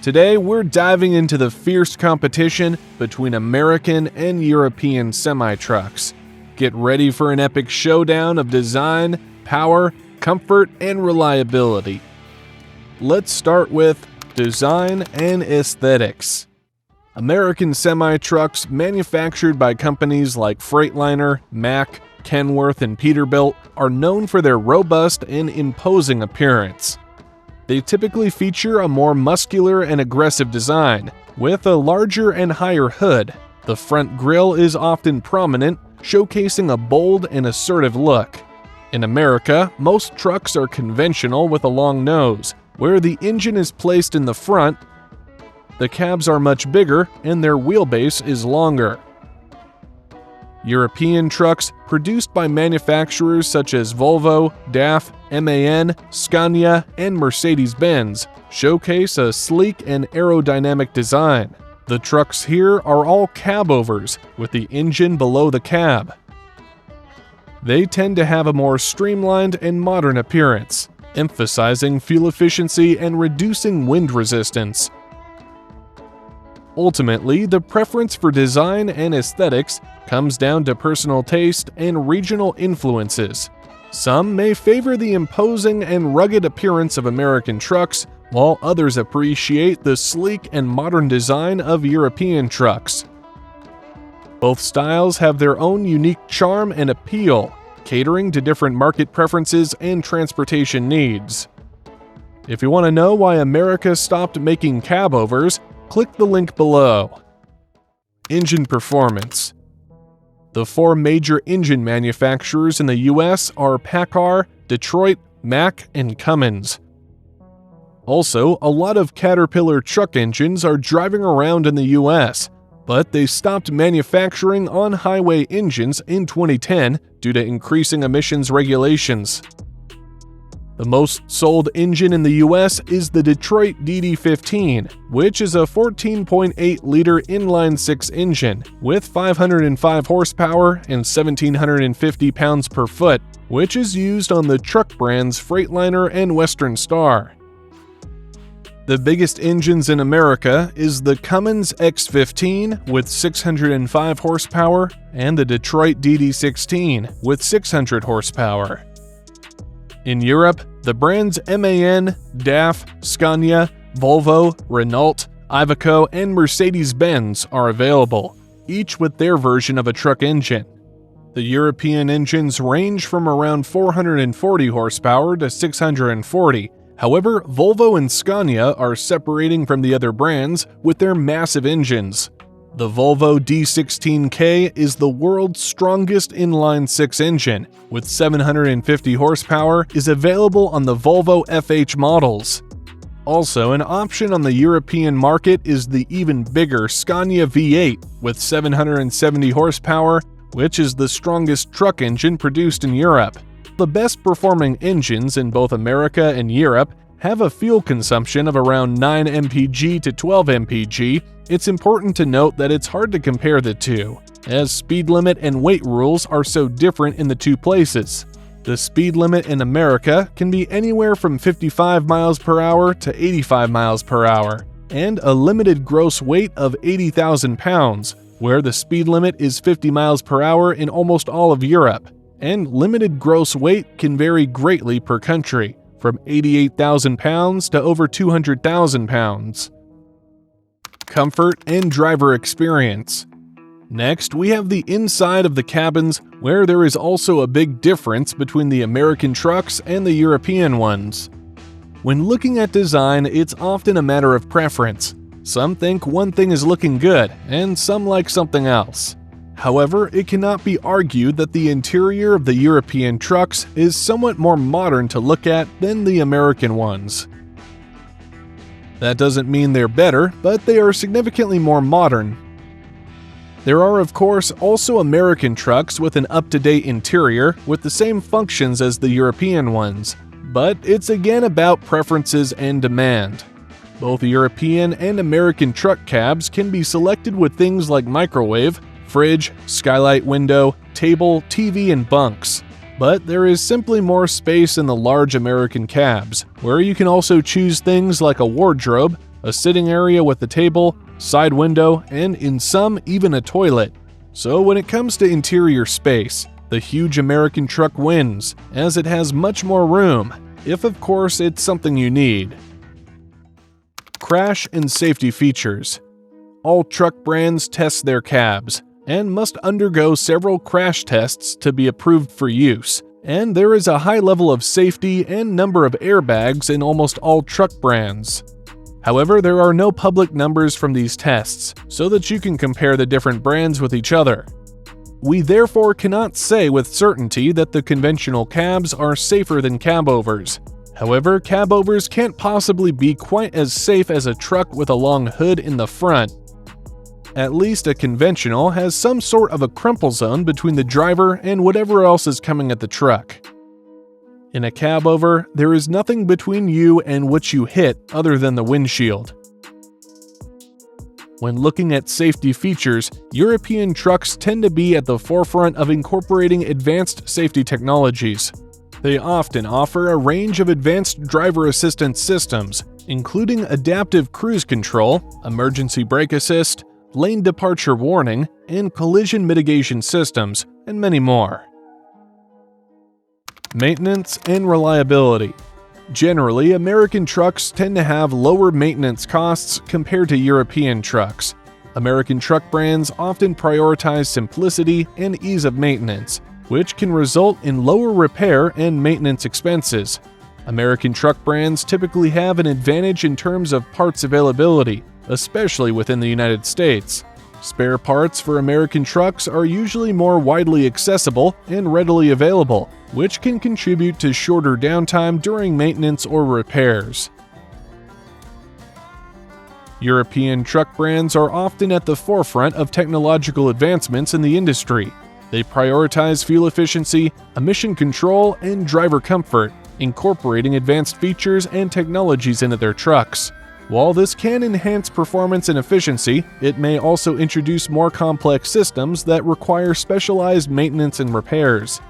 Today, we're diving into the fierce competition between American and European semi-trucks. Get ready for an epic showdown of design, power, comfort, and reliability. Let's start with design and aesthetics. American semi-trucks manufactured by companies like Freightliner, Mack, Kenworth, and Peterbilt are known for their robust and imposing appearance. They typically feature a more muscular and aggressive design, with a larger and higher hood. The front grille is often prominent, showcasing a bold and assertive look. In America, most trucks are conventional with a long nose, where the engine is placed in the front. The cabs are much bigger, and their wheelbase is longer. European trucks, produced by manufacturers such as Volvo, DAF, MAN, Scania, and Mercedes-Benz, showcase a sleek and aerodynamic design. The trucks here are all cabovers, with the engine below the cab. They tend to have a more streamlined and modern appearance, emphasizing fuel efficiency and reducing wind resistance. Ultimately, the preference for design and aesthetics comes down to personal taste and regional influences. Some may favor the imposing and rugged appearance of American trucks, while others appreciate the sleek and modern design of European trucks. Both styles have their own unique charm and appeal, catering to different market preferences and transportation needs. If you want to know why America stopped making cabovers, click the link below. Engine performance. The four major engine manufacturers in the US are PACCAR, Detroit, Mack, and Cummins. Also, a lot of Caterpillar truck engines are driving around in the US, but they stopped manufacturing on-highway engines in 2010 due to increasing emissions regulations. The most sold engine in the US is the Detroit DD15, which is a 14.8-liter inline-six engine with 505 horsepower and 1,750 pounds per foot, which is used on the truck brands Freightliner and Western Star. The biggest engines in America is the Cummins X15 with 605 horsepower and the Detroit DD16 with 600 horsepower. In Europe, the brands MAN, DAF, Scania, Volvo, Renault, Iveco, and Mercedes-Benz are available, each with their version of a truck engine. The European engines range from around 440 horsepower to 640. However, Volvo and Scania are separating from the other brands with their massive engines. The Volvo D16K is the world's strongest inline-six engine, with 750 horsepower, is available on the Volvo FH models. Also, an option on the European market is the even bigger Scania V8 with 770 horsepower, which is the strongest truck engine produced in Europe. The best performing engines in both America and Europe have a fuel consumption of around 9 mpg to 12 mpg. It's important to note that it's hard to compare the two, as speed limit and weight rules are so different in the two places. The speed limit in America can be anywhere from 55 miles per hour to 85 miles per hour, and a limited gross weight of 80,000 pounds, where the speed limit is 50 miles per hour in almost all of Europe, and limited gross weight can vary greatly per country, from 88,000 pounds to over 200,000 pounds. Comfort and driver experience. Next, we have the inside of the cabins, where there is also a big difference between the American trucks and the European ones. When looking at design, it's often a matter of preference. Some think one thing is looking good, and some like something else. However, it cannot be argued that the interior of the European trucks is somewhat more modern to look at than the American ones. That doesn't mean they're better, but they are significantly more modern. There are, of course, also American trucks with an up-to-date interior with the same functions as the European ones, but it's again about preferences and demand. Both European and American truck cabs can be selected with things like microwave, fridge, skylight window, table, TV, and bunks. But there is simply more space in the large American cabs, where you can also choose things like a wardrobe, a sitting area with a table, side window, and in some, even a toilet. So when it comes to interior space, the huge American truck wins, as it has much more room, if of course it's something you need. Crash and safety features. All truck brands test their cabs, and must undergo several crash tests to be approved for use, and there is a high level of safety and number of airbags in almost all truck brands. However, there are no public numbers from these tests, so that you can compare the different brands with each other. We therefore cannot say with certainty that the conventional cabs are safer than cabovers. However, cabovers can't possibly be quite as safe as a truck with a long hood in the front. At least a conventional has some sort of a crumple zone between the driver and whatever else is coming at the truck. In a cabover, there is nothing between you and what you hit other than the windshield. When looking at safety features, European trucks tend to be at the forefront of incorporating advanced safety technologies. They often offer a range of advanced driver assistance systems, including adaptive cruise control, emergency brake assist, lane departure warning, and collision mitigation systems, and many more. Maintenance and reliability. Generally, American trucks tend to have lower maintenance costs compared to European trucks. American truck brands often prioritize simplicity and ease of maintenance, which can result in lower repair and maintenance expenses. American truck brands typically have an advantage in terms of parts availability, especially within the United States. Spare parts for American trucks are usually more widely accessible and readily available, which can contribute to shorter downtime during maintenance or repairs. European truck brands are often at the forefront of technological advancements in the industry. They prioritize fuel efficiency, emission control, and driver comfort, incorporating advanced features and technologies into their trucks. While this can enhance performance and efficiency, it may also introduce more complex systems that require specialized maintenance and repairs.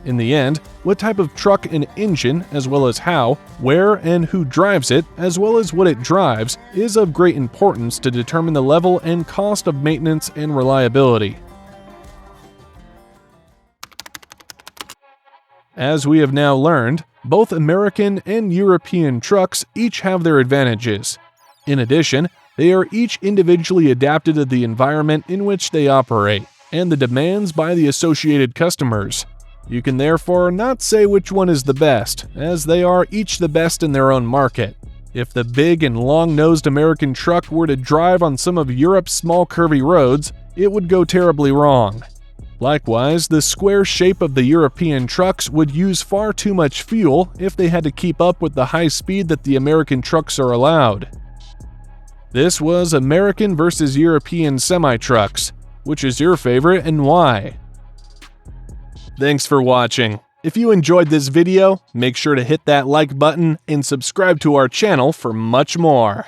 In the end, what type of truck and engine, as well as how, where, and who drives it, as well as what it drives, is of great importance to determine the level and cost of maintenance and reliability. As we have now learned, both American and European trucks each have their advantages. In addition, they are each individually adapted to the environment in which they operate, and the demands by the associated customers. You can therefore not say which one is the best, as they are each the best in their own market. If the big and long-nosed American truck were to drive on some of Europe's small curvy roads, it would go terribly wrong. Likewise, the square shape of the European trucks would use far too much fuel if they had to keep up with the high speed that the American trucks are allowed. This was American versus European semi-trucks. Which is your favorite and why? Thanks for watching. If you enjoyed this video, make sure to hit that like button and subscribe to our channel for much more.